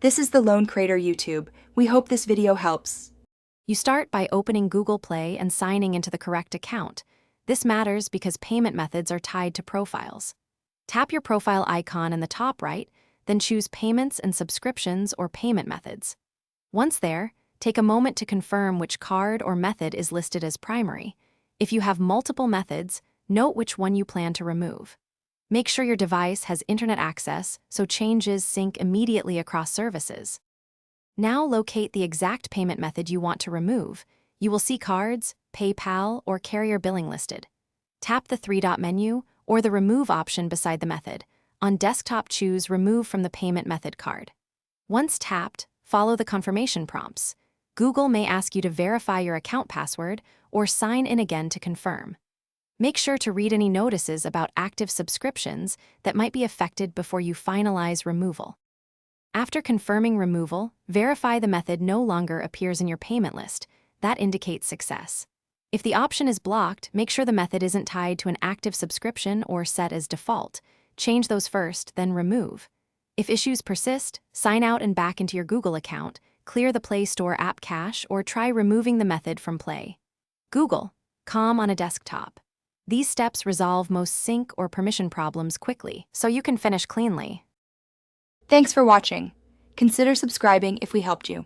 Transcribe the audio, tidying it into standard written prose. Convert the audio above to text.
This is the Lone Creator YouTube. We hope this video helps. You start by opening Google Play and signing into the correct account. This matters because payment methods are tied to profiles. Tap your profile icon in the top right, then choose Payments and Subscriptions or Payment Methods. Once there, take a moment to confirm which card or method is listed as primary. If you have multiple methods, note which one you plan to remove. Make sure your device has internet access so changes sync immediately across services. Now locate the exact payment method you want to remove. You will see cards, PayPal, or carrier billing listed. Tap the three-dot menu or the Remove option beside the method. On desktop, choose Remove from the payment method card. Once tapped, follow the confirmation prompts. Google may ask you to verify your account password or sign in again to confirm. Make sure to read any notices about active subscriptions that might be affected before you finalize removal. After confirming removal, verify the method no longer appears in your payment list. That indicates success. If the option is blocked, make sure the method isn't tied to an active subscription or set as default. Change those first, then remove. If issues persist, sign out and back into your Google account, clear the Play Store app cache, or try removing the method from Play. Google, calm on a desktop. These steps resolve most sync or permission problems quickly, so you can finish cleanly. Thanks for watching. Consider subscribing if we helped you.